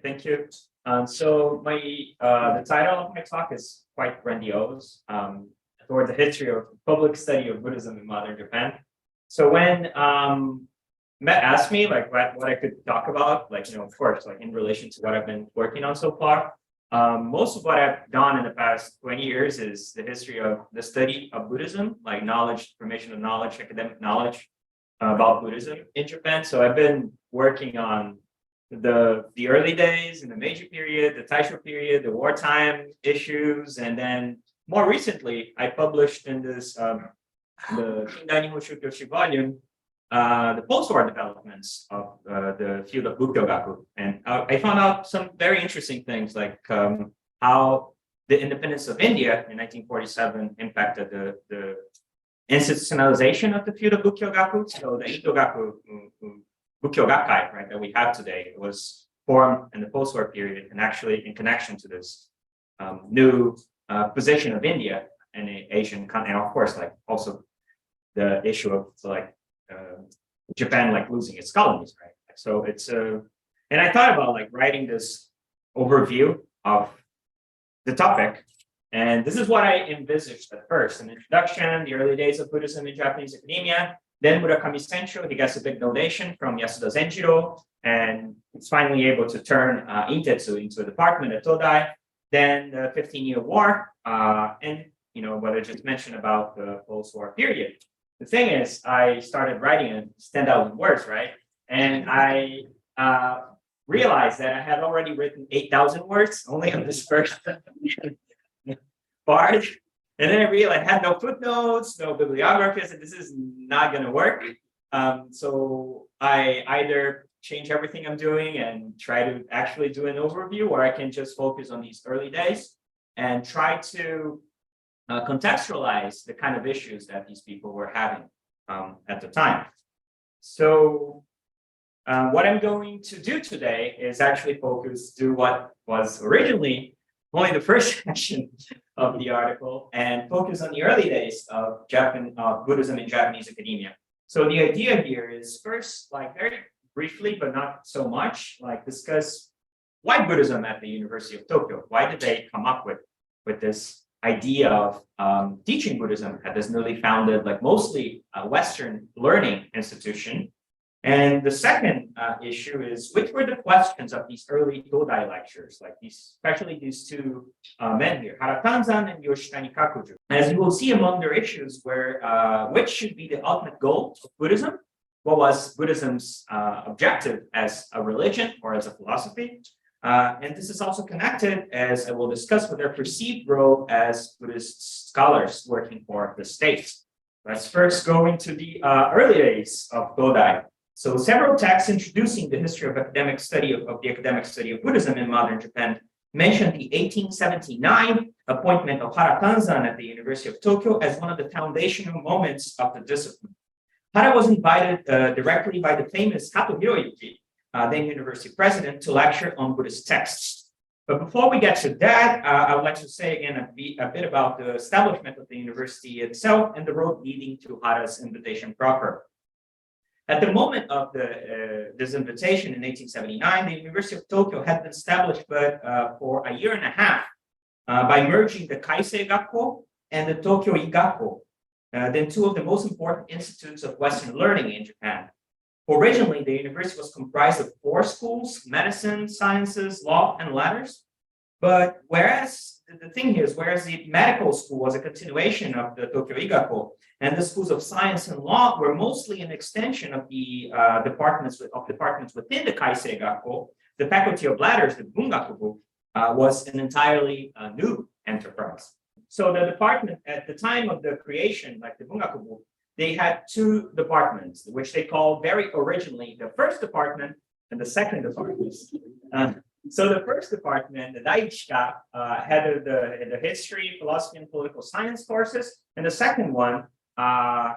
thank you. So the title of my talk is quite grandiose, toward the history of public study of Buddhism in modern Japan. So when Matt asked me like what I could talk about, of course, in relation to what I've been working on so far, most of what I've done in the past 20 years is the history of the study of Buddhism, like knowledge, formation of knowledge, academic knowledge about Buddhism in Japan. So I've been working on the early days in the Meiji period, the Taisho period, the wartime issues, and then more recently, I published in this the Kindai Nihon Shukyoshi volume the post-war developments of the field of Bukkyo-gaku, and I found out some very interesting things, like how the independence of India in 1947 impacted the institutionalization of the field of Bukkyo-gaku. So the Ito-gaku Bukkyo-gakkai, right, that we have today was formed in the post-war period, and actually in connection to this new position of India in the Asian continent, and of course, also the issue of Japan losing its colonies, right? So it's and I thought about writing this overview of the topic, and this is what I envisaged at first: an introduction, the early days of Buddhism in Japanese academia. Then Murakami Sencho, he gets a big donation from Yasuda Zenjiro, and he's finally able to turn Intetsu into a department at Todai. Then the 15-year war, and what I just mentioned about the post-war period. The thing is, I started writing in 10,000 words, right? And I realized that I had already written 8,000 words only on this first part. And then I realized I had no footnotes, no bibliographies, and this is not going to work. So I either change everything I'm doing and try to actually do an overview, or I can just focus on these early days and try to contextualize the kind of issues that these people were having at the time. So what I'm going to do today is actually do what was originally only the first section of the article, and focus on the early days of Buddhism in Japanese academia. So the idea here is first, very briefly, but not so much, discuss why Buddhism at the University of Tokyo. Why did they come up with this idea of teaching Buddhism at this newly founded, mostly Western learning institution? And the second issue is, which were the questions of these early Todai lectures, especially these two men here, Haratanzan and Yoshitani Kakuju. As you will see, among their issues were which should be the ultimate goal of Buddhism, what was Buddhism's objective as a religion or as a philosophy, and this is also connected, as I will discuss, with their perceived role as Buddhist scholars working for the state. Let's first go into the early days of Todai. So several texts introducing the history of the academic study of Buddhism in modern Japan mention the 1879 appointment of Haratanzan at the University of Tokyo as one of the foundational moments of the discipline. Hara was invited directly by the famous Kato Hiroyuki, then university president, to lecture on Buddhist texts. But before we get to that, I would like to say again a bit about the establishment of the university itself and the road leading to Hara's invitation proper. At the moment of this invitation in 1879, the University of Tokyo had been established for a year and a half by merging the Kaisei Gakko and the Tokyo Igakko, then two of the most important institutes of Western learning in Japan. Originally, the university was comprised of 4 schools: medicine, sciences, law, and letters. But whereas the medical school was a continuation of the Tokyo Igakko, and the schools of science and law were mostly an extension of the departments within the Kaisei Gakko, the faculty of letters, the Bungakubu, was an entirely new enterprise. So the department at the time of the creation, the Bungakubu, they had 2 departments, which they called very originally the first department and the second department. So the first department, the Daichika, had the history, philosophy, and political science courses, and the second one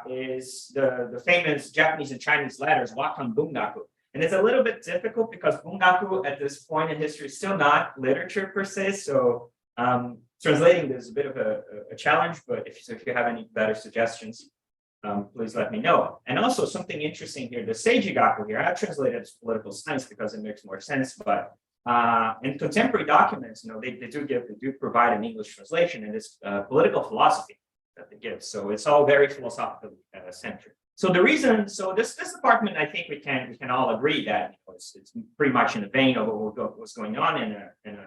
is the famous Japanese and Chinese letters, Wakan Bungaku. And it's a little bit difficult because Bungaku at this point in history is still not literature per se, so translating this is a bit of a challenge, but if you have any better suggestions, please let me know. And also something interesting here, the Seiji Gaku here, I translated as political science because it makes more sense, but in contemporary documents, they do provide an English translation, and it's political philosophy that they give. So it's all very philosophically centered. So this department, I think we can all agree that it's pretty much in the vein of what was going on in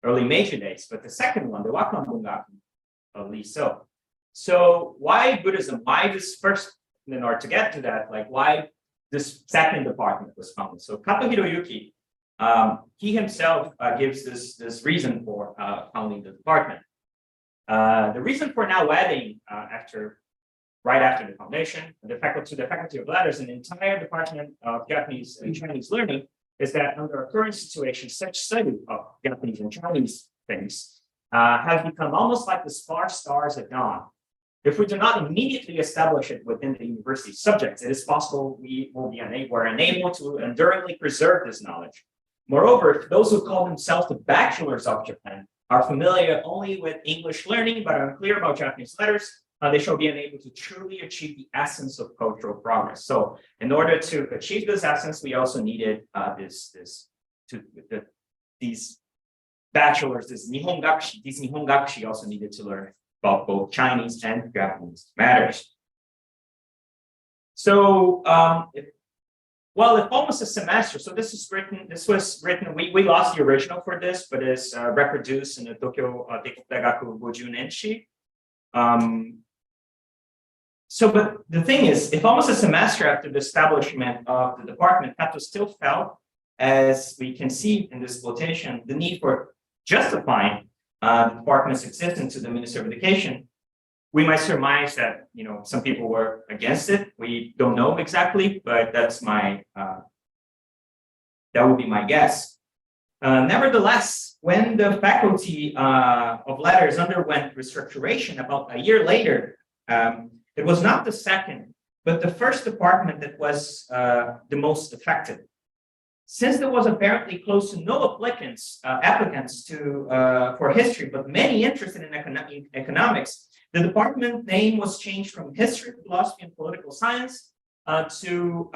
early Meiji days. But the second one, the Wakan Bungaku, at least so. So why Buddhism? Why this first? In order to get to that, like why this second department was founded? So Kato Hiroyuki, he himself gives this reason for founding the department. The reason for now adding right after the foundation, the Faculty of Letters, an entire department of Japanese and Chinese learning, is that under our current situation, such study of Japanese and Chinese things has become almost like the sparse stars at dawn. If we do not immediately establish it within the university subjects, it is possible we're unable to enduringly preserve this knowledge. Moreover, if those who call themselves the bachelors of Japan are familiar only with English learning but are unclear about Japanese letters, they shall be unable to truly achieve the essence of cultural progress. So, in order to achieve this essence, we also needed these bachelors, these Nihongakushi also needed to learn about both Chinese and Japanese matters. So, if almost a semester. So this was written. We lost the original for this, but it's reproduced in the Tokyo Teikoku Daigaku Gojun Enshi. But the thing is, if almost a semester after the establishment of the department, Kato still felt, as we can see in this quotation, the need for justifying the department's existence to the Minister of Education, we might surmise that some people were against it. We don't know exactly, but that would be my guess. Nevertheless, when the Faculty of Letters underwent restructuration about a year later, it was not the second, but the first department that was the most affected. Since there was apparently close to no applicants for history, but many interested in economics, the department name was changed from History, Philosophy, and Political Science to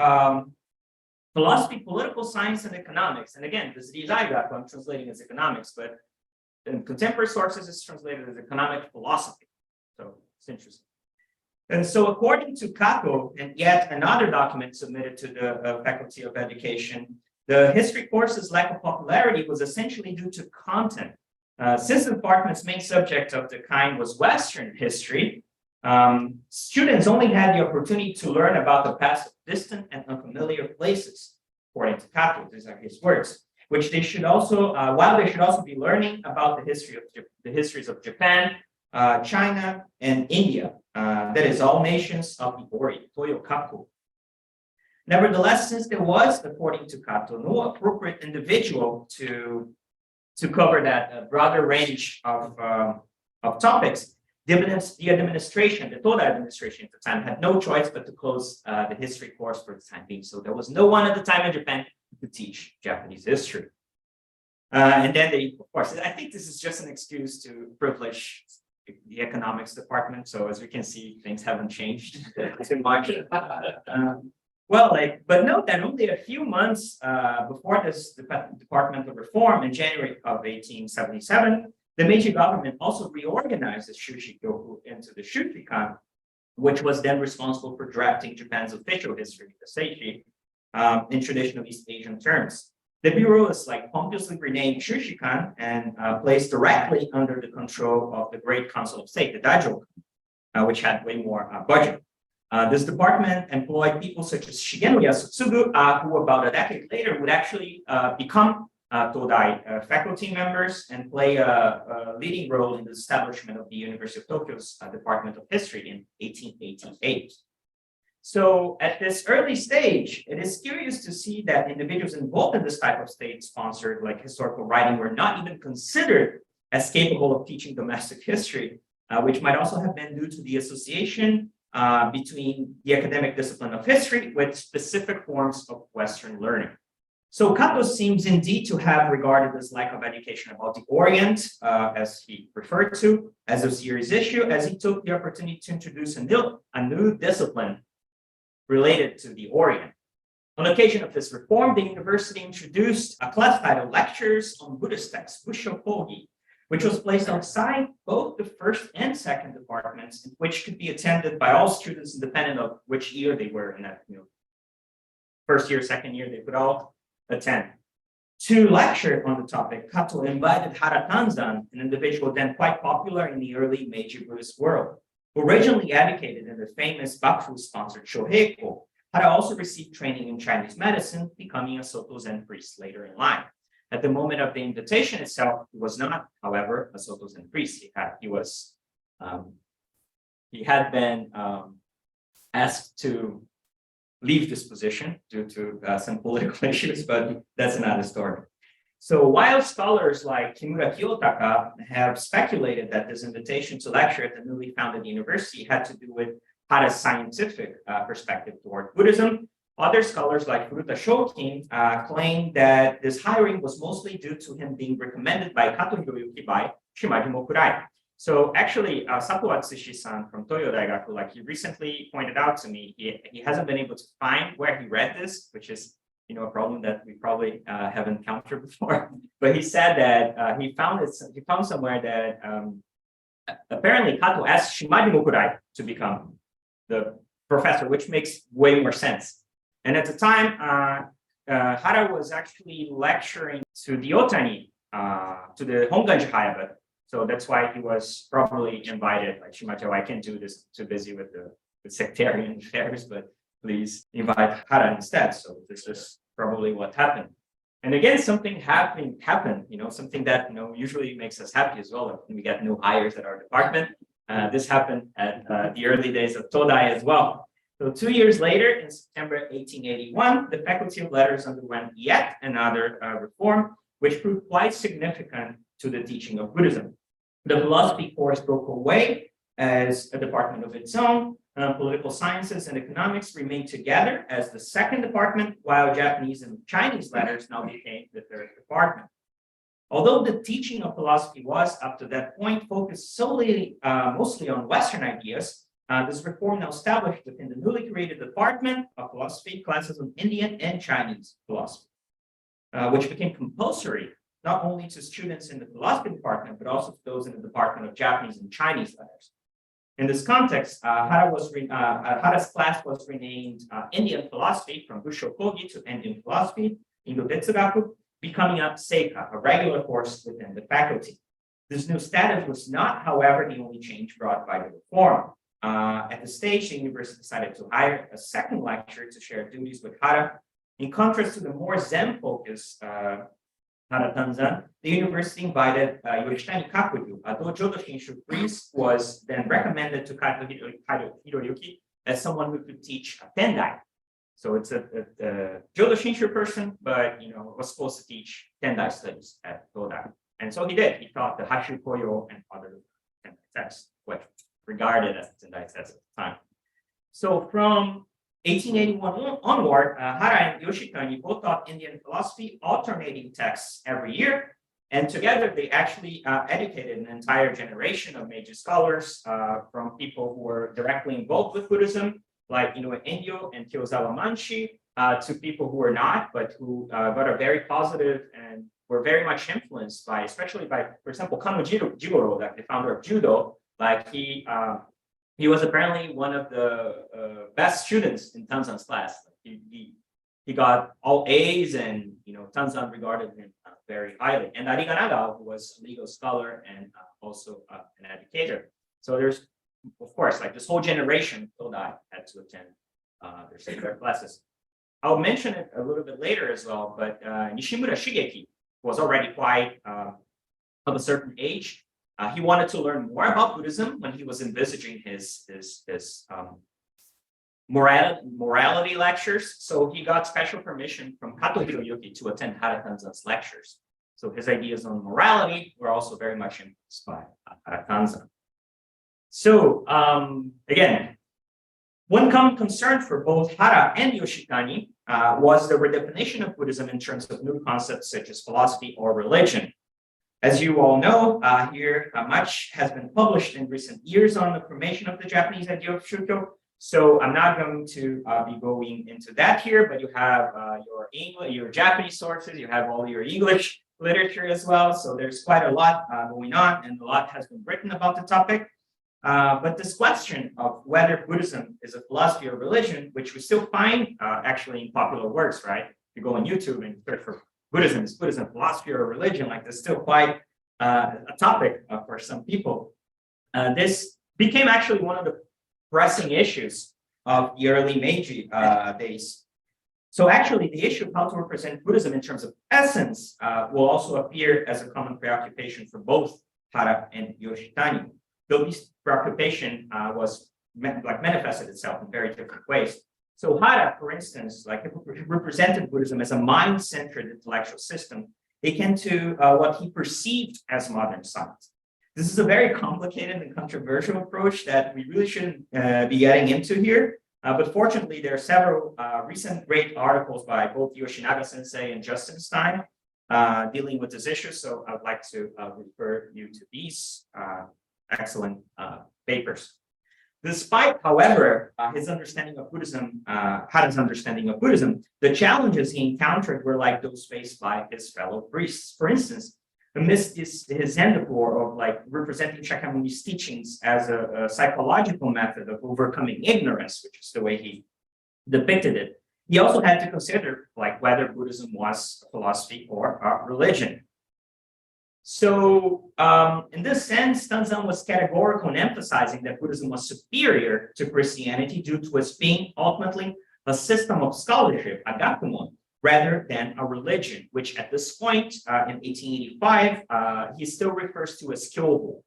Philosophy, Political Science, and Economics. And again, this is Daigaku, I'm translating as economics, but in contemporary sources, it's translated as economic philosophy. So it's interesting. And so according to Kato, and yet another document submitted to the Faculty of Education, the history course's lack of popularity was essentially due to content. Since the department's main subject of the kind was Western history, students only had the opportunity to learn about the past of distant and unfamiliar places, according to Kato, these are his words, which they should also, while they should also be learning about the histories of Japan, China, and India, that is all nations of the Orient, Toyokaku. Nevertheless, since there was, according to Kato, no appropriate individual to cover that broader range of topics, the administration, the Toda administration at the time, had no choice but to close the history course for the time being. So there was no one at the time in Japan who could teach Japanese history. And then they, of course, I think this is just an excuse to privilege the economics department. So as we can see, things haven't changed too much. But note that only a few months before this departmental reform in January of 1877, the Meiji government also reorganized the Shushikyoku into the Shukikan, which was then responsible for drafting Japan's official history, the Seishi, in traditional East Asian terms. The bureau is pompously renamed Shushikan and placed directly under the control of the Great Council of State, the Daijokan, which had way more budget. This department employed people such as Shigeno Yasutsugu, who about a decade later would actually become Todai faculty members and play a leading role in the establishment of the University of Tokyo's Department of History in 1888. So at this early stage, it is curious to see that individuals involved in this type of state-sponsored historical writing were not even considered as capable of teaching domestic history, which might also have been due to the association between the academic discipline of history with specific forms of Western learning. So Kato seems indeed to have regarded this lack of education about the Orient, as he referred to, as a serious issue, as he took the opportunity to introduce a new discipline related to the Orient. On the occasion of this reform, the university introduced a class titled Lectures on Buddhist Texts, Bushokogi, which was placed outside both the first and second departments, which could be attended by all students independent of which year they were in that, first year, second year, they could all attend. To lecture on the topic, Kato invited Hara Nanzan, an individual then quite popular in the early Meiji Buddhist world, who originally advocated in the famous Bakufu-sponsored Shoheiko. Hara also received training in Chinese medicine, becoming a Soto Zen priest later in life. At the moment of the invitation itself, he was not, however, a Soto Zen priest. He had been asked to leave this position due to some political issues, but that's another story. So while scholars like Kimura Kiyotaka have speculated that this invitation to lecture at the newly founded university had to do with Hara's scientific perspective toward Buddhism, other scholars like Furuta Shokin claim that this hiring was mostly due to him being recommended by Kato Hiroyuki by Shimaji Mokurai. So actually, Sato Atsushi-san from Toyo Daigaku, like he recently pointed out to me, he hasn't been able to find where he read this, which is a problem that we probably have encountered before. But he said that he found somewhere that apparently Kato asked Shimaji Mokurai to become the professor, which makes way more sense. And at the time, Hara was actually lecturing to the Otani, to the Honganji Hayaba. So that's why he was probably invited, like Shimaji, I can't do this, too busy with the sectarian affairs, but please invite Hara instead. So this is probably what happened. And again, something happened, something that usually makes us happy as well. When we get new hires at our department. This happened at the early days of Todai as well. So 2 years later, in September 1881, the Faculty of Letters underwent yet another reform, which proved quite significant to the teaching of Buddhism. The philosophy course broke away as a department of its own. Political sciences and economics remained together as the second department, while Japanese and Chinese letters now became the third department. Although the teaching of philosophy was, up to that point, focused mostly on Western ideas, this reform now established within the newly created Department of Philosophy classes of Indian and Chinese philosophy, which became compulsory not only to students in the philosophy department, but also to those in the Department of Japanese and Chinese letters. In this context, Hara's class was renamed Indian Philosophy from Bushokogi to Indian Philosophy, Indo Tetsugaku, becoming a Seika, a regular course within the faculty. This new status was not, however, the only change brought by the reform. At the stage, the university decided to hire a second lecturer to share duties with Hara. In contrast to the more Zen-focused Hara Nanzan, the university invited Yoshitani Kakuju, a Dojo Shinshu priest, was then recommended to Kato Hiroyuki as someone who could teach Tendai. So it's a Jodo Shinshu person, but was supposed to teach Tendai studies at Todai. And so he did. He taught the Hashu Koyo and other Tendai texts, what regarded as Tendai texts at the time. So from 1881 onward, Hara and Yoshitani both taught Indian philosophy, alternating texts every year. And together, they actually educated an entire generation of Meiji scholars from people who were directly involved with Buddhism, like Inoue Enryo and Kyozawa Manshi, to people who were not, but who got a very positive and were very much influenced by, especially by, for example, Kano Jigoro, like the founder of Judo. Like he was apparently one of the best students in Tanzan's class. He got all A's, and Tanzan regarded him very highly. And Ariganaga, who was a legal scholar and also an educator. So there's, of course, like this whole generation Todai had to attend their classes. I'll mention it a little bit later as well, but Nishimura Shigeki was already quite of a certain age. He wanted to learn more about Buddhism when he was envisaging his morality lectures. So he got special permission from Kato Hiroyuki to attend Hara Tanzan's lectures. So his ideas on morality were also very much influenced by Hara Tanzan. So again, one common concern for both Hara and Yoshitani was the redefinition of Buddhism in terms of new concepts such as philosophy or religion. As you all know, much has been published in recent years on the formation of the Japanese idea of Shukyo. So I'm not going to be going into that here, but you have your English, your Japanese sources, you have all your English literature as well. So there's quite a lot going on, and a lot has been written about the topic. But this question of whether Buddhism is a philosophy or religion, which we still find actually in popular works, right? You go on YouTube and search for Buddhism, is Buddhism philosophy or religion? Like, there's still quite a topic for some people. This became actually one of the pressing issues of the early Meiji days. So actually, the issue of how to represent Buddhism in terms of essence will also appear as a common preoccupation for both Hara and Yoshitani, though this preoccupation was manifested itself in very different ways. So Hara, for instance, represented Buddhism as a mind-centered intellectual system akin to what he perceived as modern science. This is a very complicated and controversial approach that we really shouldn't be getting into here. But fortunately, there are several recent great articles by both Yoshinaga Sensei and Justin Stein dealing with this issue. So I would like to refer you to these excellent papers. Despite, however, his understanding of Buddhism, Hara's understanding of Buddhism, the challenges he encountered were like those faced by his fellow priests. For instance, amidst his endeavor of representing Shakyamuni's teachings as a psychological method of overcoming ignorance, which is the way he depicted it, he also had to consider whether Buddhism was a philosophy or a religion. So in this sense, Nanzan was categorical in emphasizing that Buddhism was superior to Christianity due to its being ultimately a system of scholarship, agakumon, rather than a religion, which at this point in 1885, he still refers to as kyobo.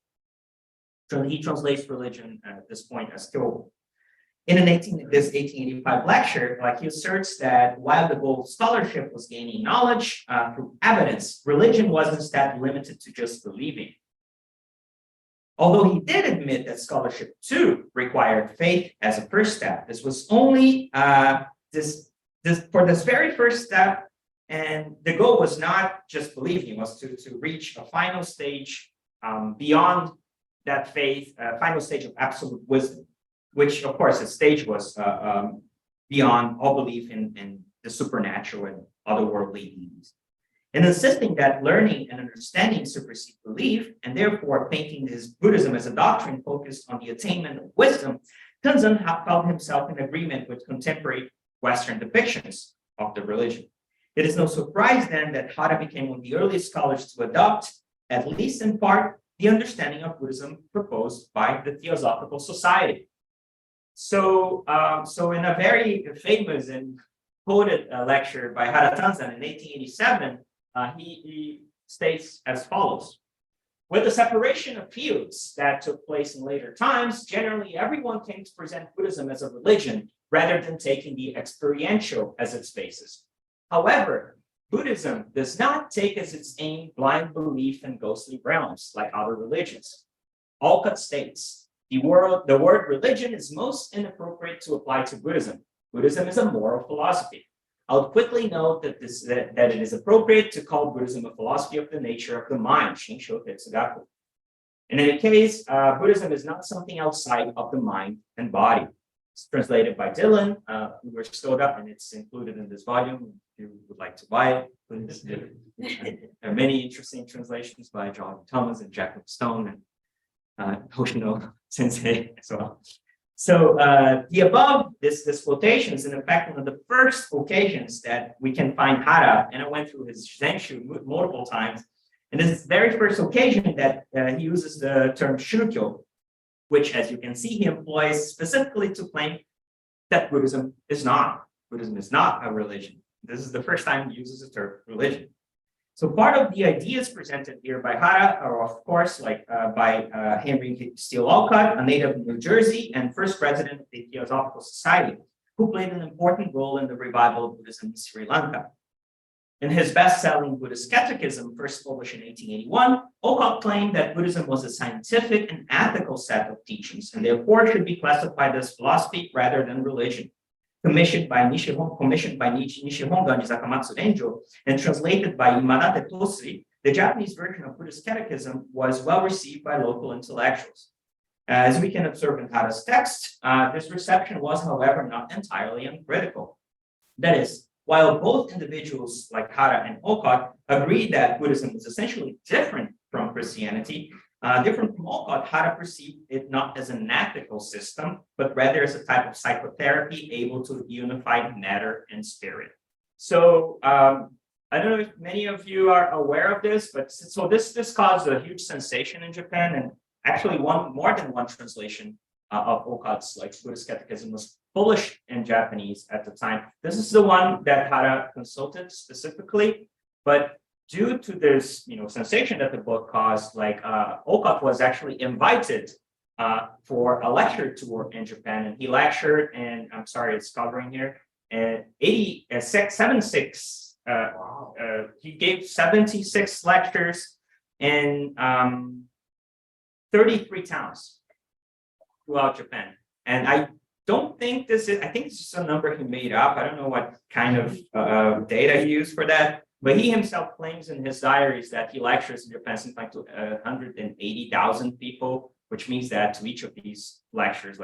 So he translates religion at this point as kyobo. In this 1885 lecture, he asserts that while the goal of scholarship was gaining knowledge through evidence, religion was instead limited to just believing. Although he did admit that scholarship too required faith as a first step, this was only for this very first step, and the goal was not just believing, it was to reach a final stage beyond that faith, final stage of absolute wisdom, which of course the stage was beyond all belief in the supernatural and otherworldly beings. In insisting that learning and understanding supersede belief, and therefore painting his Buddhism as a doctrine focused on the attainment of wisdom, Nanzan felt himself in agreement with contemporary Western depictions of the religion. It is no surprise then that Hara became one of the earliest scholars to adopt, at least in part, the understanding of Buddhism proposed by the Theosophical Society. So in a very famous and quoted lecture by Hara Tanzan in 1887, he states as follows: with the separation of fields that took place in later times, generally everyone came to present Buddhism as a religion rather than taking the experiential as its basis. However, Buddhism does not take as its aim blind belief in ghostly realms like other religions. Alcott states, the word religion is most inappropriate to apply to Buddhism. Buddhism is a moral philosophy. I would quickly note that it is appropriate to call Buddhism a philosophy of the nature of the mind, Shinsho Tetsugaku. In any case, Buddhism is not something outside of the mind and body. It's translated by Dylan, Uber Stoda, and it's included in this volume. If you would like to buy it, please. There are many interesting translations by John Thomas and Jacob Stone and Hoshino Sensei as well. So the above, this quotation is in fact one of the first occasions that we can find Hara, and I went through his Zenshu multiple times, and this is the very first occasion that he uses the term shukyo, which, as you can see, he employs specifically to claim that Buddhism is not a religion. This is the first time he uses the term religion. So part of the ideas presented here by Hara are, of course, by Henry Steele Alcott, a native of New Jersey and first president of the Theosophical Society, who played an important role in the revival of Buddhism in Sri Lanka. In his best-selling Buddhist Catechism, first published in 1881, Alcott claimed that Buddhism was a scientific and ethical set of teachings, and therefore should be classified as philosophy rather than religion. Commissioned by Nishihonga Nizakamatsu Renjo and translated by Imanate Tosri, the Japanese version of Buddhist Catechism was well received by local intellectuals. As we can observe in Hara's text, this reception was, however, not entirely uncritical. That is, while both individuals like Hara and Olcott agreed that Buddhism was essentially different from Christianity, different from Olcott, Hara perceived it not as an ethical system, but rather as a type of psychotherapy able to unify matter and spirit. So I don't know if many of you are aware of this, but so this caused a huge sensation in Japan, and actually more than one translation of Olcott's Buddhist Catechism was published in Japanese at the time. This is the one that Hara consulted specifically, but due to this sensation that the book caused, Olcott was actually invited for a lecture tour in Japan, and he lectured, and I'm sorry, it's covering here, 76. He gave 76 lectures in 33 towns throughout Japan. And I don't think I think this is a number he made up. I don't know what kind of data he used for that, but he himself claims in his diaries that he lectures in Japan something like to 180,000 people, which means that to each of these lectures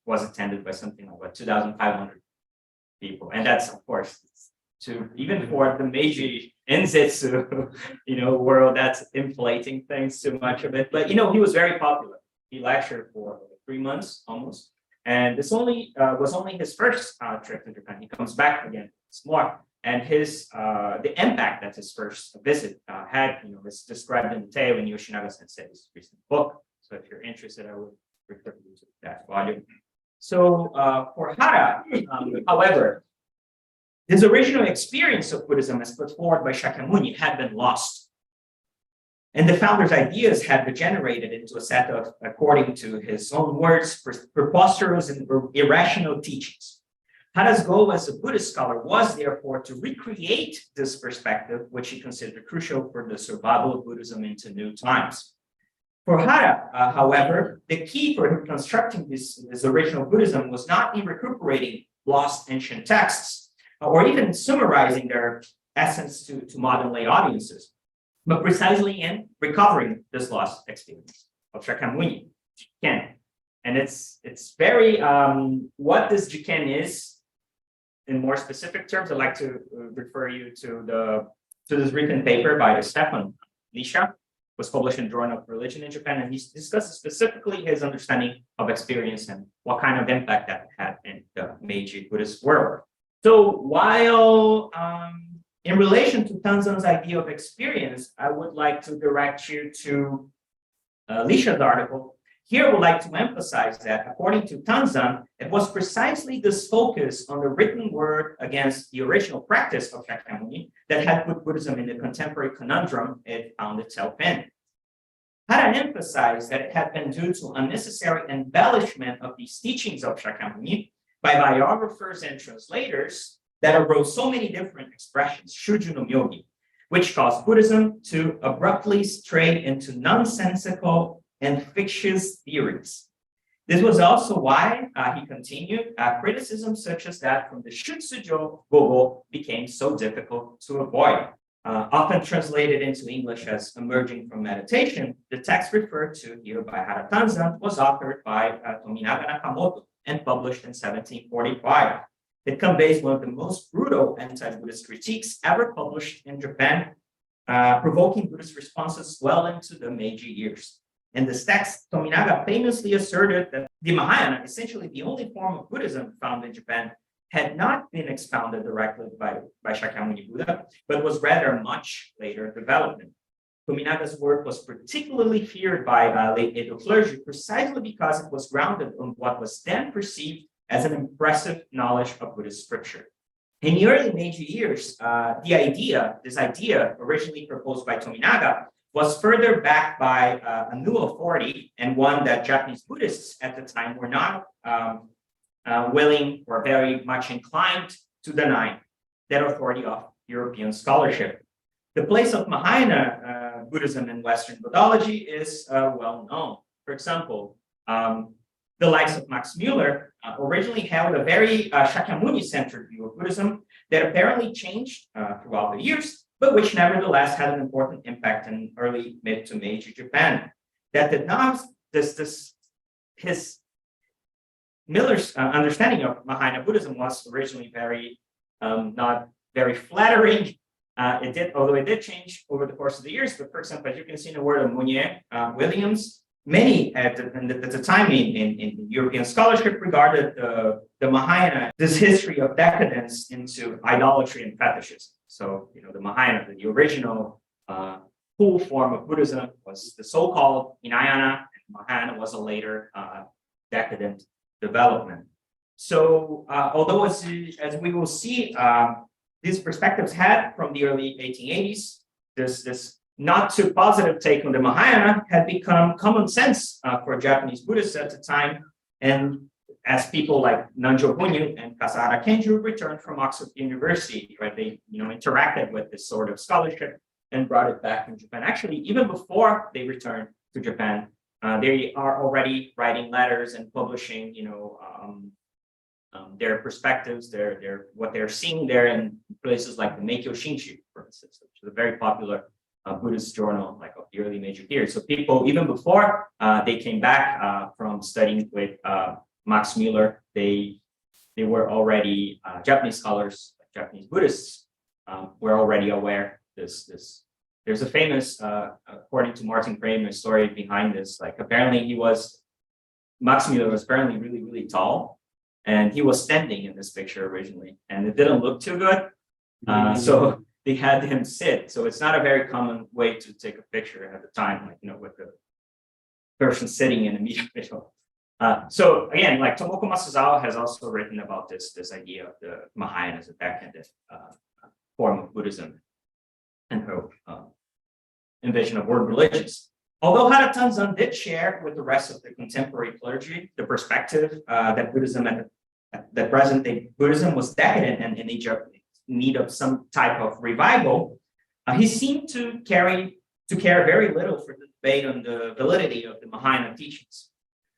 was attended by something like 2,500 people. And that's, of course, even for the Meiji Inzetsu, world, that's inflating things too much of it. But he was very popular. He lectured for 3 months almost, and this was only his first trip to Japan. He comes back again. It's more, and the impact that his first visit had, is described in detail in Yoshinaga Sensei's recent book. So if you're interested, I would refer you to that volume. So for Hara, however, his original experience of Buddhism as put forward by Shakyamuni had been lost. And the founder's ideas had degenerated into a set of, according to his own words, preposterous and irrational teachings. Hara's goal as a Buddhist scholar was therefore to recreate this perspective, which he considered crucial for the survival of Buddhism into new times. For Hara, however, the key for reconstructing this original Buddhism was not in recuperating lost ancient texts, or even summarizing their essence to modern lay audiences, but precisely in recovering this lost experience of Shakyamuni, Jiken. And it's very, what this Jiken is, in more specific terms, I'd like to refer you to this written paper by Stefan Lisha, was published in Journal of Religion in Japan, and he discusses specifically his understanding of experience and what kind of impact that had in the Meiji Buddhist world. So while in relation to Tanzan's idea of experience, I would like to direct you to Lisha's article. Here I would like to emphasize that according to Tanzan, it was precisely this focus on the written word against the original practice of Shakyamuni that had put Buddhism in the contemporary conundrum it found itself in. Hara emphasized that it had been due to unnecessary embellishment of these teachings of Shakyamuni by biographers and translators that arose so many different expressions, Shuju no Myogi, which caused Buddhism to abruptly stray into nonsensical and fictitious theories. This was also why, he continued, criticism such as that from the Shutsujo Gogo became so difficult to avoid. Often translated into English as emerging from meditation, the text referred to here by Hara Tanzan was authored by Tominaga Nakamoto and published in 1745. It conveys one of the most brutal anti-Buddhist critiques ever published in Japan, provoking Buddhist responses well into the Meiji years. In this text, Tominaga famously asserted that the Mahayana, essentially the only form of Buddhism found in Japan, had not been expounded directly by Shakyamuni Buddha, but was rather a much later development. Tominaga's work was particularly feared by late Edo clergy precisely because it was grounded on what was then perceived as an impressive knowledge of Buddhist scripture. In the early Meiji years, this idea originally proposed by Tominaga was further backed by a new authority, and one that Japanese Buddhists at the time were not willing or very much inclined to deny, that authority of European scholarship. The place of Mahayana Buddhism in Western Buddhology is well known. For example, the likes of Max Mueller originally held a very Shakyamuni-centered view of Buddhism that apparently changed throughout the years, but which nevertheless had an important impact in early mid to Meiji Japan. That did not, this Miller's understanding of Mahayana Buddhism was originally very not very flattering. Although it did change over the course of the years. But for example, as you can see in the word of Mounier Williams, many at the time in European scholarship regarded the Mahayana, this history of decadence, into idolatry and fetishism. So, the Mahayana, the original full form of Buddhism, was the so-called Hinayana, and Mahayana was a later decadent development. So, although as we will see, these perspectives had from the early 1880s, this not too positive take on the Mahayana had become common sense for Japanese Buddhists at the time. And as people like Nanjo Bunyu and Kasahara Kenju returned from Oxford University, right, they interacted with this sort of scholarship and brought it back from Japan. Actually, even before they returned to Japan, they are already writing letters and publishing, their perspectives, what they're seeing there in places like the Meikyo Shinchi, for instance, which is a very popular Buddhist journal, like of the early Meiji period. So people, even before they came back from studying with Max Muller, they were already Japanese scholars, Japanese Buddhists were already aware this. There's a famous, according to Martin Kramer, story behind this. Like apparently Max Muller was apparently really, really tall, and he was standing in this picture originally, and it didn't look too good. So they had him sit. So it's not a very common way to take a picture at the time, with the person sitting in the middle. So again, like Tomoko Masuzawa has also written about this idea of the Mahayana as a decadent form of Buddhism and her invasion of world religions. Although Hara Tanzan did share with the rest of the contemporary clergy the perspective that Buddhism that present-day Buddhism was decadent and in need of some type of revival, he seemed to care very little for the debate on the validity of the Mahayana teachings.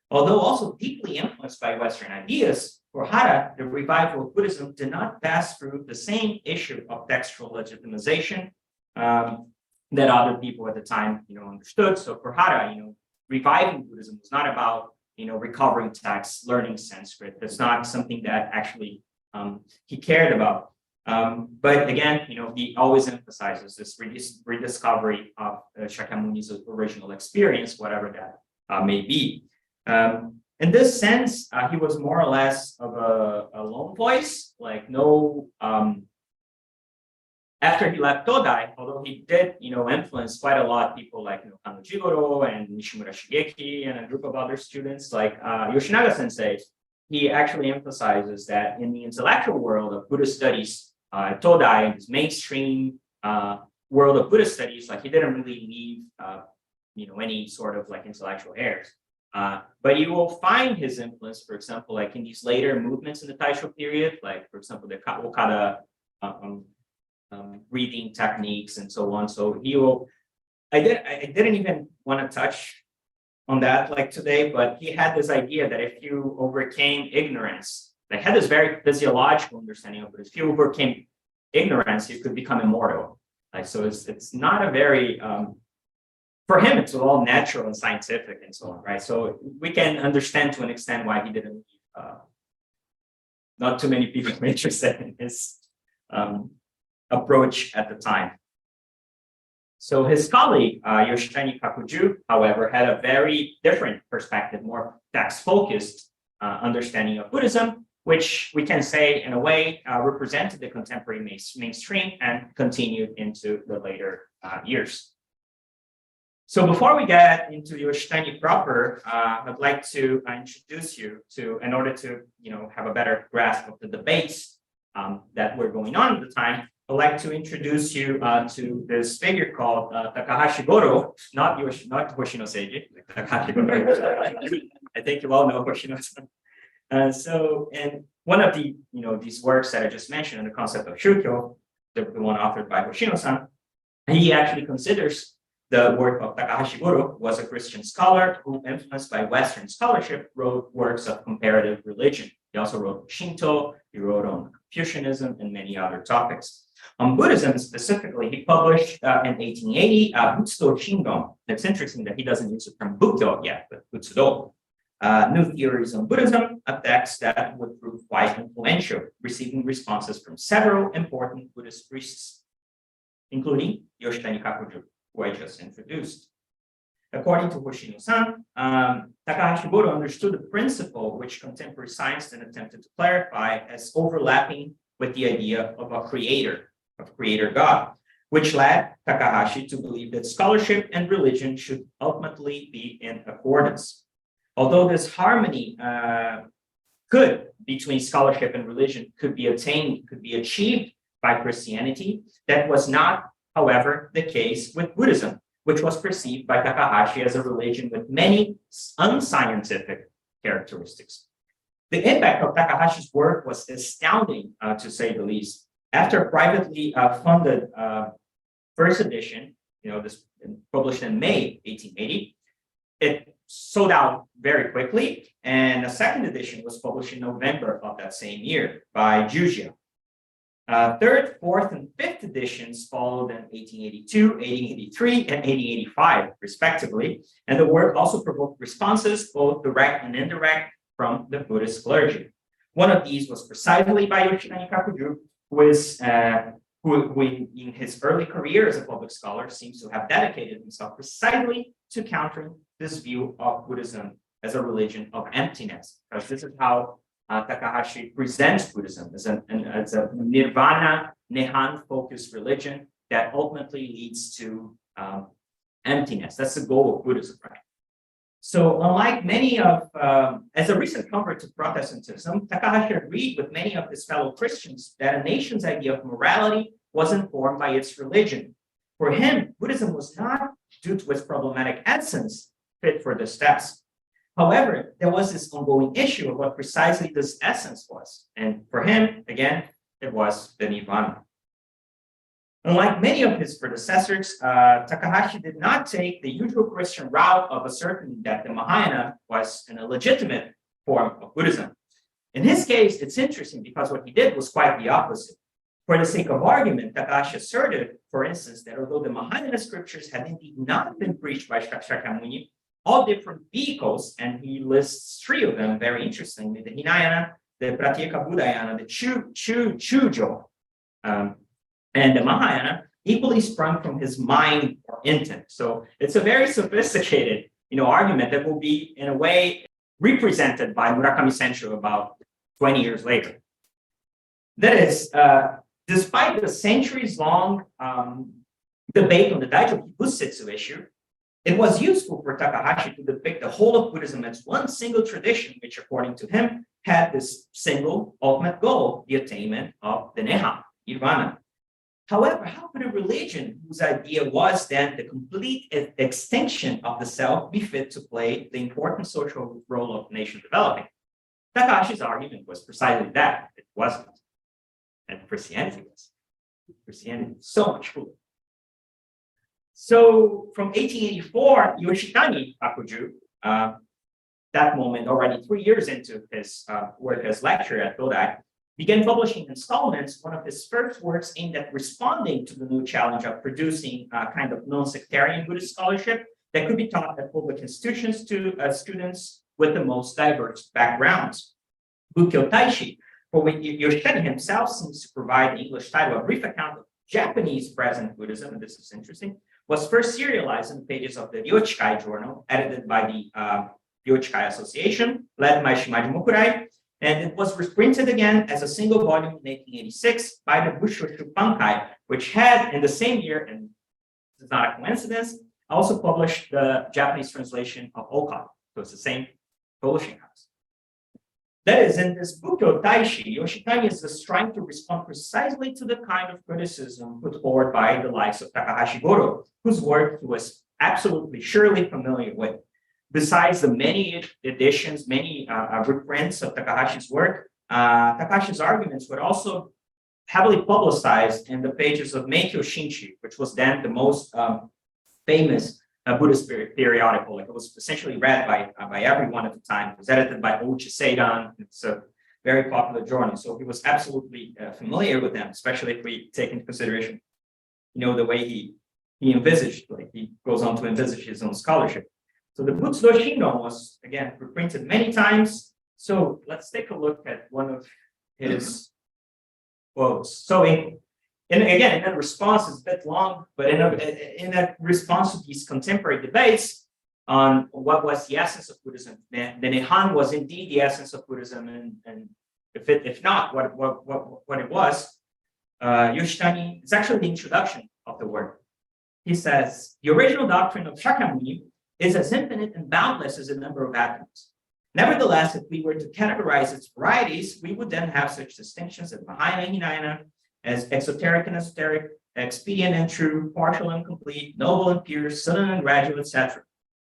Although also deeply influenced by Western ideas, for Hara, the revival of Buddhism did not pass through the same issue of textual legitimization that other people at the time, understood. So for Hara, reviving Buddhism was not about, recovering texts, learning Sanskrit. That's not something that actually he cared about. But again, he always emphasizes this rediscovery of Shakyamuni's original experience, whatever that may be. In this sense, he was more or less of a lone voice, like no. After he left Todai, although he did, influence quite a lot people like Kano Jigoro and Nishimura Shigeki and a group of other students like Yoshinaga Sensei, he actually emphasizes that in the intellectual world of Buddhist studies, Todai, his mainstream world of Buddhist studies, like he didn't really leave, any sort of like intellectual heirs. But you will find his influence, for example, like in these later movements in the Taisho period, like for example, the Okada reading techniques and so on. So I didn't even want to touch on that like today, but he had this idea that if you overcame ignorance, they had this very physiological understanding of it. If you overcame ignorance, you could become immortal. Like, so it's not a very, for him, it's all natural and scientific and so on, right? So we can understand to an extent why he didn't, not too many people were interested in his approach at the time. So his colleague, Yoshitani Kakuju, however, had a very different perspective, more text-focused understanding of Buddhism, which we can say, in a way, represented the contemporary mainstream and continued into the later years. So before we get into Yoshitani proper, I'd like to introduce you to, in order to have a better grasp of the debates that were going on at the time, I'd like to introduce you to this figure called Takahashi Goro, not Hoshino Seiji, Takahashi Goro. I think you all know Hoshino-san. So, and one of the, these works that I just mentioned, on the concept of Shukyo, the one authored by Hoshino-san, he actually considers the work of Takahashi Goro was a Christian scholar who, influenced by Western scholarship, wrote works of comparative religion. He also wrote Shinto, he wrote on Confucianism and many other topics. On Buddhism specifically, he published in 1880 Butsudo Shindon. It's interesting that he doesn't use the term Bukkyo yet, but Butsudo. New Theories on Buddhism, a text that would prove quite influential, receiving responses from several important Buddhist priests, including Yoshitani Kakuju, who I just introduced. According to Hoshino-san, Takahashi Goto understood the principle which contemporary science then attempted to clarify as overlapping with the idea of a creator God, which led Takahashi to believe that scholarship and religion should ultimately be in accordance. Although this harmony between scholarship and religion could be achieved by Christianity, that was not, however, the case with Buddhism, which was perceived by Takahashi as a religion with many unscientific characteristics. The impact of Takahashi's work was astounding, to say the least. After a privately funded first edition, this published in May 1880, it sold out very quickly, and a second edition was published in November of that same year by Jujia. Third, fourth, and fifth editions followed in 1882, 1883, and 1885, respectively, and the work also provoked responses, both direct and indirect, from the Buddhist clergy. One of these was precisely by Yoshitani Kakuju, who in his early career as a public scholar seems to have dedicated himself precisely to countering this view of Buddhism as a religion of emptiness, because this is how Takahashi presents Buddhism as a nirvana, nehan-focused religion that ultimately leads to emptiness. That's the goal of Buddhism, right? So unlike many of, as a recent convert to Protestantism, Takahashi agreed with many of his fellow Christians that a nation's idea of morality was informed by its religion. For him, Buddhism was not, due to its problematic essence, fit for this task. However, there was this ongoing issue of what precisely this essence was. And for him, again, it was the Nirvana. Unlike many of his predecessors, Takahashi did not take the usual Christian route of asserting that the Mahayana was an illegitimate form of Buddhism. In his case, it's interesting because what he did was quite the opposite. For the sake of argument, Takahashi asserted, for instance, that although the Mahayana scriptures had indeed not been preached by Shakyamuni, all different vehicles, and he lists three of them very interestingly: the Hinayana, the Pratyeka Buddhayana, the Chujo, and the Mahayana, equally sprung from his mind or intent. So it's a very sophisticated, argument that will be, in a way, represented by Murakami Sensho about 20 years later. That is, despite the centuries-long debate on the Daijo Bussetsu issue, it was useful for Takahashi to depict the whole of Buddhism as one single tradition, which, according to him, had this single ultimate goal, the attainment of the Neha, Nirvana. However, how could a religion whose idea was then the complete extinction of the self be fit to play the important social role of nation developing? Takahashi's argument was precisely that. It wasn't. And Christianity was. Christianity was so much cooler. So from 1884, Yoshitani Kakuju, that moment already 3 years into his work as lecturer at Todai, began publishing installments, one of his first works aimed at responding to the new challenge of producing a kind of non-sectarian Buddhist scholarship that could be taught at public institutions to students with the most diverse backgrounds. Bukkyo Taishi, for which Yoshitani himself seems to provide the English title, a brief account of Japanese present Buddhism, and this is interesting, was first serialized in the pages of the Ryochikai journal, edited by the Ryochikai Association, led by Shimaji Mokurai, and it was reprinted again as a single volume in 1886 by the Busho Shupankai, which had in the same year, and this is not a coincidence, also published the Japanese translation of Oka. So it's the same publishing house. That is, in this Bukkyo Taishi, Yoshitani is just trying to respond precisely to the kind of criticism put forward by the likes of Takahashi Goto, whose work he was absolutely surely familiar with. Besides the many editions, many reprints of Takahashi's work, Takahashi's arguments were also heavily publicized in the pages of Meikyo Shinchi, which was then the most famous Buddhist periodical. Like, it was essentially read by everyone at the time. It was edited by Ouchi Seidan. It's a very popular journal. So he was absolutely familiar with them, especially if we take into consideration, the way he envisaged, like he goes on to envisage his own scholarship. So the Butsudo Shingon was, again, reprinted many times. So let's take a look at one of his quotes. So again, in that response, it's a bit long, but in that response to these contemporary debates on what was the essence of Buddhism, the Nihon was indeed the essence of Buddhism, and if not, what it was, Yoshitani, it's actually the introduction of the work. He says, the original doctrine of Shakyamuni is as infinite and boundless as the number of atoms. Nevertheless, if we were to categorize its varieties, we would then have such distinctions as Mahayana and Hinayana, as exoteric and esoteric, expedient and true, partial and complete, noble and pure, sudden and gradual, etc.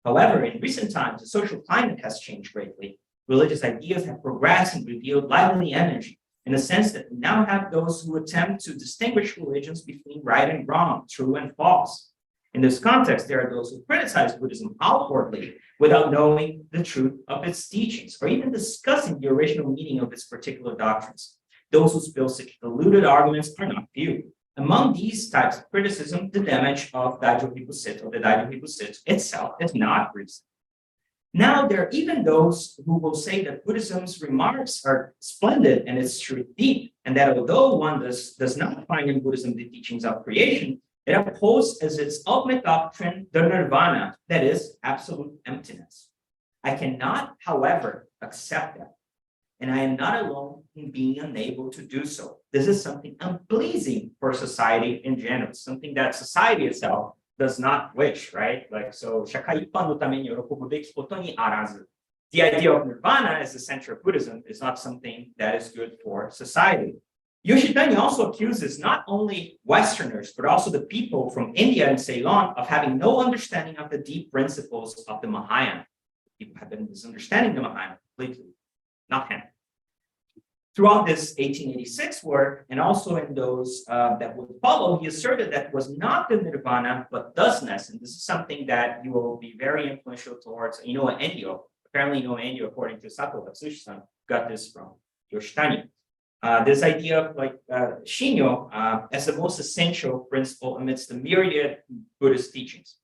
However, in recent times, the social climate has changed greatly. Religious ideas have progressed and revealed lively energy, in the sense that we now have those who attempt to distinguish religions between right and wrong, true and false. In this context, there are those who criticize Buddhism outwardly without knowing the truth of its teachings, or even discussing the original meaning of its particular doctrines. Those who spill such diluted arguments are not few. Among these types of criticism, the damage of Daijo Hikusito itself is not recent. Now, there are even those who will say that Buddhism's remarks are splendid and its truth deep, and that although one does not find in Buddhism the teachings of creation, it upholds as its ultimate doctrine the nirvana, that is, absolute emptiness. I cannot, however, accept that, and I am not alone in being unable to do so. This is something unpleasing for society in general, something that society itself does not wish, right? Like, so, the idea of nirvana as the center of Buddhism is not something that is good for society. Yoshitani also accuses not only Westerners, but also the people from India and Ceylon of having no understanding of the deep principles of the Mahayana. People have been misunderstanding the Mahayana completely, not him. Throughout this 1886 work, and also in those that would follow, he asserted that it was not the nirvana, but thusness. And this is something that you will be very influential towards Inoue Enryo. Apparently, Inoue Enryo, according to Sato Hatsushi-san, got this from Yoshitani. This idea of Shinyo as the most essential principle amidst the myriad Buddhist teachings.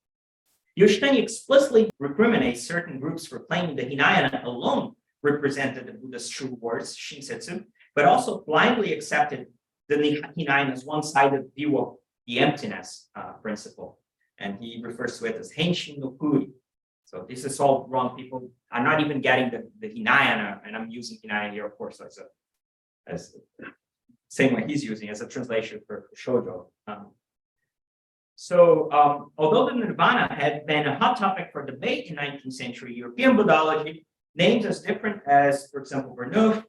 Yoshitani explicitly recriminates certain groups for claiming that Hinayana alone represented the Buddha's true words, Shinsetsu, but also blindly accepted the Hinayana's one-sided view of the emptiness principle. And he refers to it as Henshin no Kuri. So this is all wrong. People are not even getting the Hinayana, and I'm using Hinayana here, of course, as same way he's using as a translation for shoujo. Although the nirvana had been a hot topic for debate in 19th century European Buddhology, names as different as, for example, Bernouf,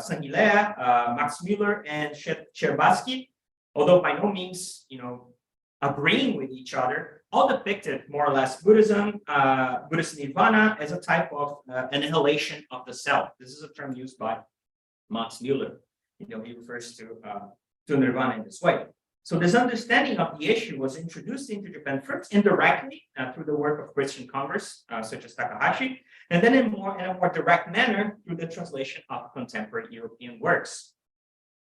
Saint-Hilaire, Max Müller, and Scherbatsky, although by no means, agreeing with each other, all depicted more or less Buddhism, Buddhist nirvana as a type of annihilation of the self. This is a term used by Max Müller. He refers to nirvana in this way. So this understanding of the issue was introduced into Japan first indirectly through the work of Christian converts such as Takahashi, and then in a more direct manner through the translation of contemporary European works.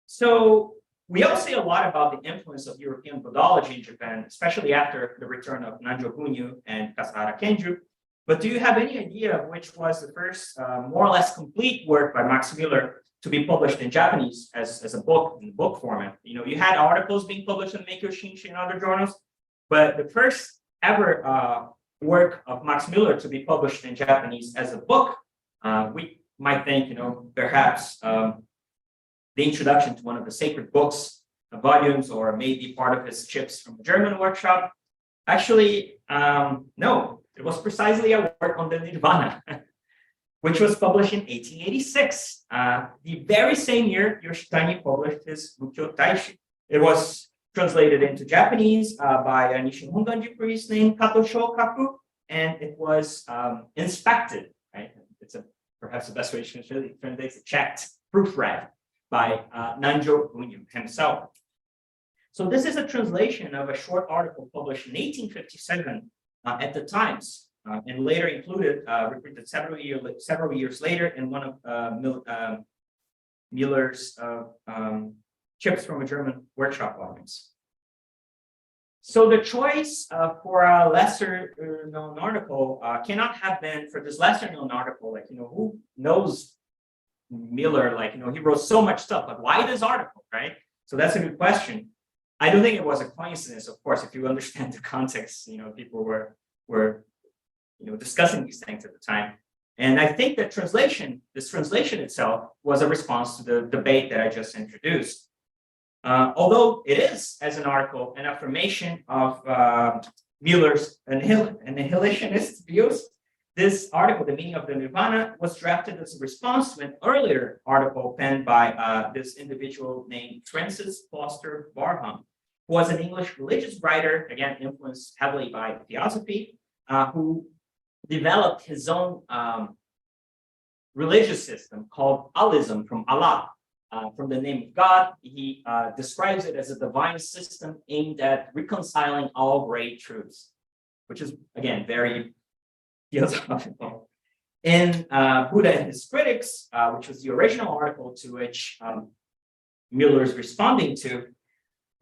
So we all say a lot about the influence of European Buddhology in Japan, especially after the return of Nanjo Bunyu and Kasahara Kenju. But do you have any idea of which was the first more or less complete work by Max Müller to be published in Japanese as a book, in book format? You had articles being published in Meikyo Shinshi and other journals, but the first ever work of Max Müller to be published in Japanese as a book, we might think, perhaps the introduction to one of the sacred books, volumes, or maybe part of his chips from a German workshop. Actually, no, it was precisely a work on the Nirvana, which was published in 1886. The very same year, Yoshitani published his Bukkyo Taishi. It was translated into Japanese by a Nishin Honganji priest named Kato Shokaku, and it was inspected, right? It's perhaps the best way to translate it, checked, proofread by Nanjo Bunyu himself. So this is a translation of a short article published in 1857 at the Times, and later included, reprinted several years later in one of Müller's chips from a German workshop volumes. So the choice for a lesser known article cannot have been for this lesser known article, like, who knows Miller, like, he wrote so much stuff, but why this article, right? So that's a good question. I don't think it was a coincidence, of course, if you understand the context, people were discussing these things at the time. And I think that this translation itself was a response to the debate that I just introduced. Although it is, as an article, an affirmation of Mueller's annihilationist views, this article, The Meaning of the Nirvana, was drafted as a response to an earlier article penned by this individual named Francis Foster Barham, who was an English religious writer, again, influenced heavily by theosophy, who developed his own religious system called Allism, from Allah, from the name of God. He describes it as a divine system aimed at reconciling all great truths, which is, again, very philosophical. In Buddha and His Critics, which was the original article to which Mueller is responding to,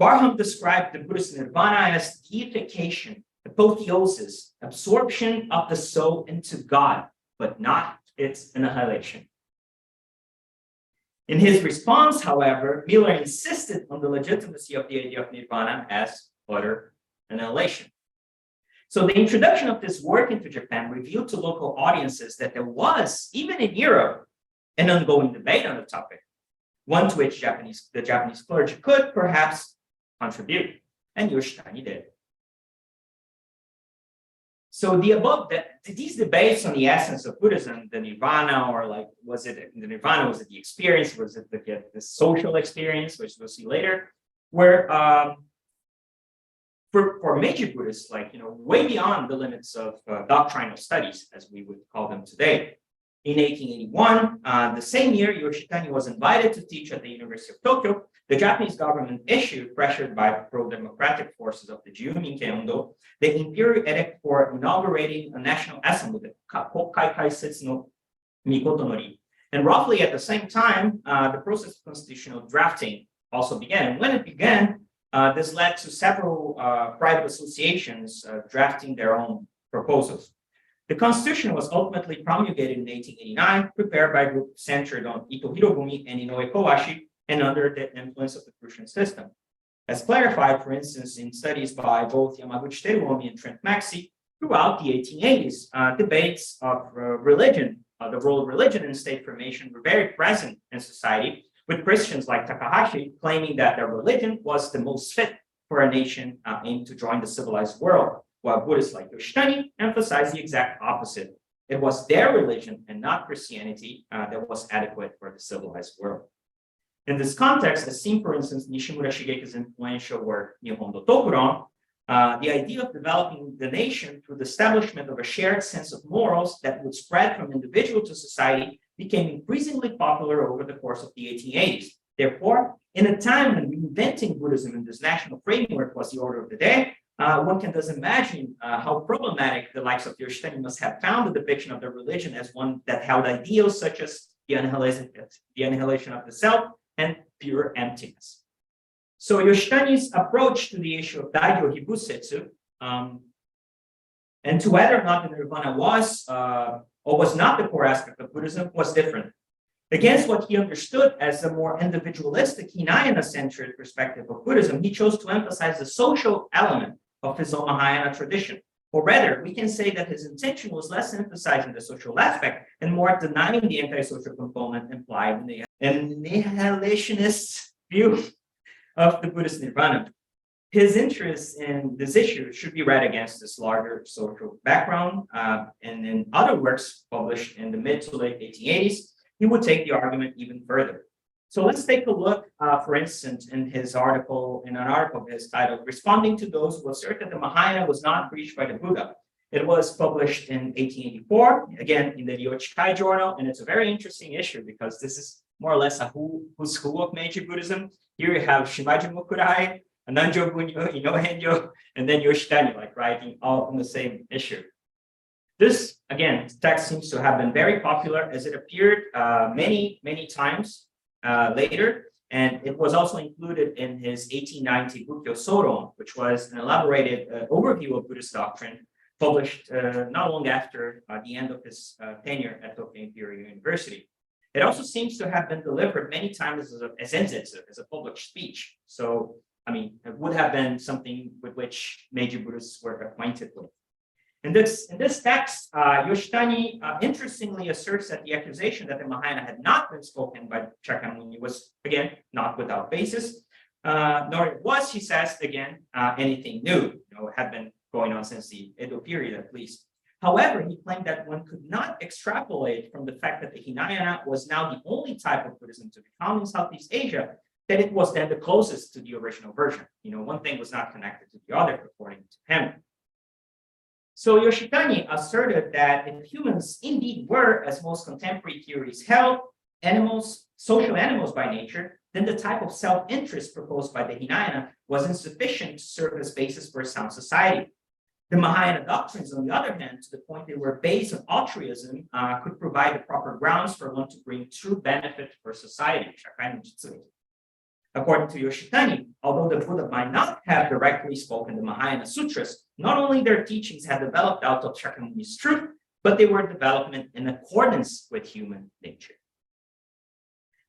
Barham described the Buddhist nirvana as deification, apotheosis, absorption of the soul into God, but not its annihilation. In his response, however, Mueller insisted on the legitimacy of the idea of nirvana as utter annihilation. So the introduction of this work into Japan revealed to local audiences that there was, even in Europe, an ongoing debate on the topic, one to which the Japanese clergy could perhaps contribute, and Yoshitani did. So these debates on the essence of Buddhism, the nirvana, or like, was it the nirvana, was it the experience, was it the social experience, which we'll see later, were for Meiji Buddhists, like, way beyond the limits of doctrinal studies, as we would call them today. In 1881, the same year, Yoshitani was invited to teach at the University of Tokyo. The Japanese government issued, pressured by pro-democratic forces of the Jiyumin Keindo, the imperial edict for inaugurating a national assembly, the Kokkai Kaisetsu no Mikoto Nori. And roughly at the same time, the process of constitutional drafting also began. And when it began, this led to several private associations drafting their own proposals. The constitution was ultimately promulgated in 1889, prepared by a group centered on Ito Hirogumi and Inoue Kowashi, and under the influence of the Prussian system. As clarified, for instance, in studies by both Yamaguchi Teruomi and Trent Maxey, throughout the 1880s, debates of religion, the role of religion in state formation, were very present in society, with Christians like Takahashi claiming that their religion was the most fit for a nation aimed to join the civilized world, while Buddhists like Yoshitani emphasized the exact opposite. It was their religion and not Christianity that was adequate for the civilized world. In this context, as seen, for instance, Nishimura Shigeki's influential work, Nihon Tokuron, the idea of developing the nation through the establishment of a shared sense of morals that would spread from individual to society became increasingly popular over the course of the 1880s. Therefore, in a time when reinventing Buddhism in this national framework was the order of the day, one can thus imagine how problematic the likes of Yoshitani must have found the depiction of their religion as one that held ideals such as the annihilation of the self and pure emptiness. So Yoshitani's approach to the issue of Daijo Hibusetsu, and to whether or not the nirvana was or was not the core aspect of Buddhism, was different. Against what he understood as a more individualistic, Hinayana-centered perspective of Buddhism, he chose to emphasize the social element of his own Mahayana tradition. Or rather, we can say that his intention was less emphasizing the social aspect and more denying the anti-social component implied in the annihilationist view of the Buddhist nirvana. His interest in this issue should be read against this larger social background, and in other works published in the mid to late 1880s, he would take the argument even further. So let's take a look, for instance, in an article of his titled, Responding to Those Who Assert that the Mahayana was not preached by the Buddha. It was published in 1884, again, in the Ryochikai Journal, and it's a very interesting issue because this is more or less a who's who of Meiji Buddhism. Here you have Shimaji Mukurai, Nanjo Bunyo, Inoue Henjo, and then Yoshitani, like writing all on the same issue. This, again, text seems to have been very popular as it appeared many times later, And it was also included in his 1890 Bukkyo Soron, which was an elaborated overview of Buddhist doctrine, published not long after the end of his tenure at Tohoku Imperial University. It also seems to have been delivered many times as enzetsu, as a public speech. So, I mean, it would have been something with which Meiji Buddhists were acquainted with. In this text, Yoshitani interestingly asserts that the accusation that the Mahayana had not been spoken by Shakyamuni was, again, not without basis, nor was, he says, again, anything new. It had been going on since the Edo period, at least. However, he claimed that one could not extrapolate from the fact that the Hinayana was now the only type of Buddhism to be found in Southeast Asia, that it was then the closest to the original version. One thing was not connected to the other, according to him. So Yoshitani asserted that if humans indeed were, as most contemporary theories held, social animals by nature, then the type of self-interest proposed by the Hinayana was insufficient to serve as basis for a sound society. The Mahayana doctrines, on the other hand, to the point they were based on altruism, could provide the proper grounds for one to bring true benefit for society. According to Yoshitani, although the Buddha might not have directly spoken the Mahayana Sutras, not only their teachings had developed out of Shakyamuni's truth, but they were developed in accordance with human nature.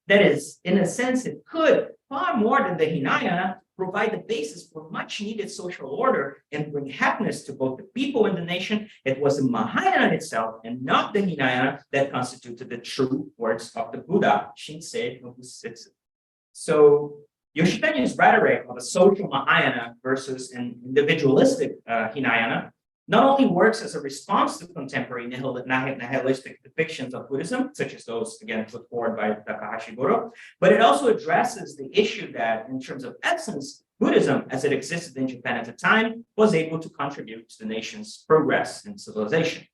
That is, in a sense, it could, far more than the Hinayana, provide the basis for much needed social order and bring happiness to both the people and the nation. It was the Mahayana itself and not the Hinayana that constituted the true words of the Buddha, Shinsei no Bussetsu. So Yoshitani's rhetoric of a social Mahayana versus an individualistic Hinayana not only works as a response to contemporary nihilistic depictions of Buddhism, such as those, again, put forward by Takahashi Goro, but it also addresses the issue that, in terms of essence, Buddhism, as it existed in Japan at the time, was able to contribute to the nation's progress and civilization.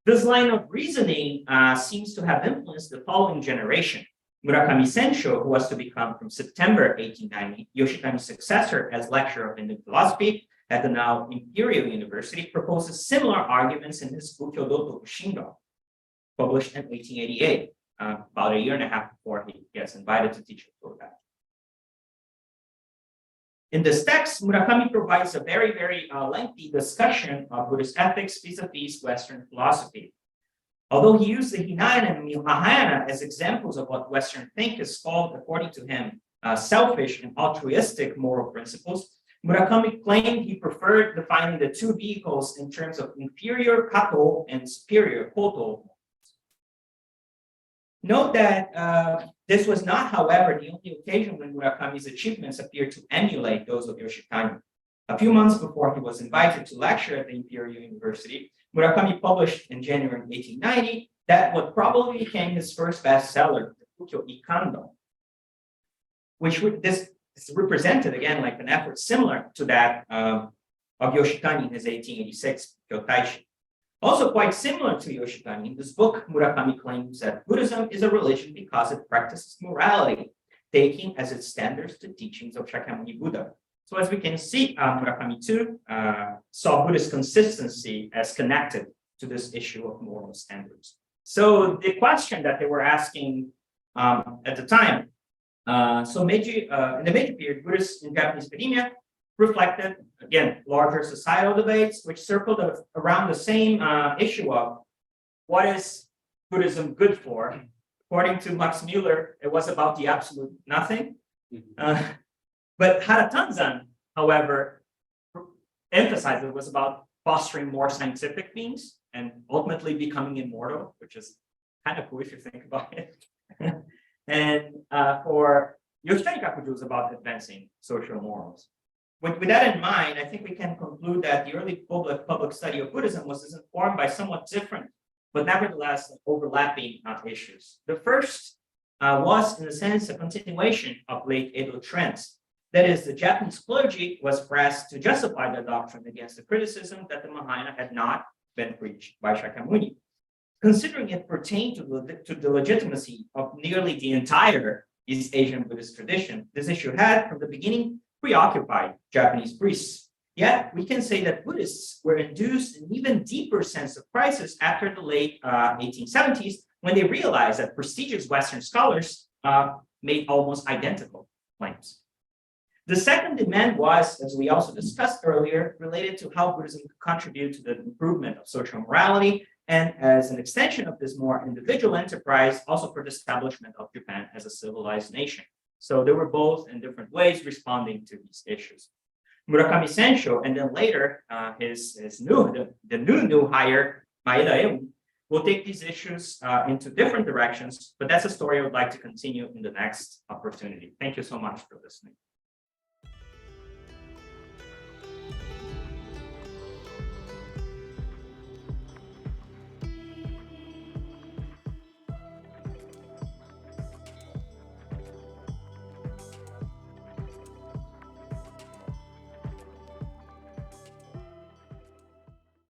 This line of reasoning seems to have influenced the following generation. Murakami Sensho, who was to become, from September 1890, Yoshitani's successor as lecturer of Indian philosophy at the now Imperial University, proposes similar arguments in his Bukkyo Doto Shindo, published in 1888, about a year and a half before he gets invited to teach at Tohoku. In this text, Murakami provides a very, very lengthy discussion of Buddhist ethics vis-a-vis Western philosophy. Although he used the Hinayana and Mahayana as examples of what Western thinkers called, according to him, selfish and altruistic moral principles, Murakami claimed he preferred defining the two vehicles in terms of inferior kato and superior koto. Note that this was not, however, the only occasion when Murakami's achievements appeared to emulate those of Yoshitani. A few months before he was invited to lecture at the Imperial University, Murakami published in January 1890 that what probably became his first bestseller, the Bukkyo Ikando, which this is represented again like an effort similar to that of Yoshitani in his 1886 Kyotaishi. Also quite similar to Yoshitani, in this book, Murakami claims that Buddhism is a religion because it practices morality, taking as its standards the teachings of Shakyamuni Buddha. So as we can see, Murakami too saw Buddhist consistency as connected to this issue of moral standards. So the question that they were asking at the time, in the Meiji period, Buddhists in Japanese academia reflected, again, larger societal debates, which circled around the same issue of what is Buddhism good for? According to Max Mueller, it was about the absolute nothing. But Hara Tanzan, however, emphasized it was about fostering more scientific beings and ultimately becoming immortal, which is kind of cool if you think about it. And for Yoshitani Kakuju, it was about advancing social morals. With that in mind, I think we can conclude that the early public study of Buddhism was informed by somewhat different, but nevertheless overlapping issues. The first was, in a sense, a continuation of late Edo trends. That is, the Japanese clergy was pressed to justify the doctrine against the criticism that the Mahayana had not been preached by Shakyamuni. Considering it pertained to the legitimacy of nearly the entire East Asian Buddhist tradition, this issue had, from the beginning, preoccupied Japanese priests. Yet, we can say that Buddhists were induced an even deeper sense of crisis after the late 1870s, when they realized that prestigious Western scholars made almost identical claims. The second demand was, as we also discussed earlier, related to how Buddhism could contribute to the improvement of social morality, and as an extension of this more individual enterprise, also for the establishment of Japan as a civilized nation. So they were both in different ways responding to these issues. Murakami Sensho, and then later the new hire, Maeda Eun, will take these issues into different directions, but that's a story I would like to continue in the next opportunity. Thank you so much for listening.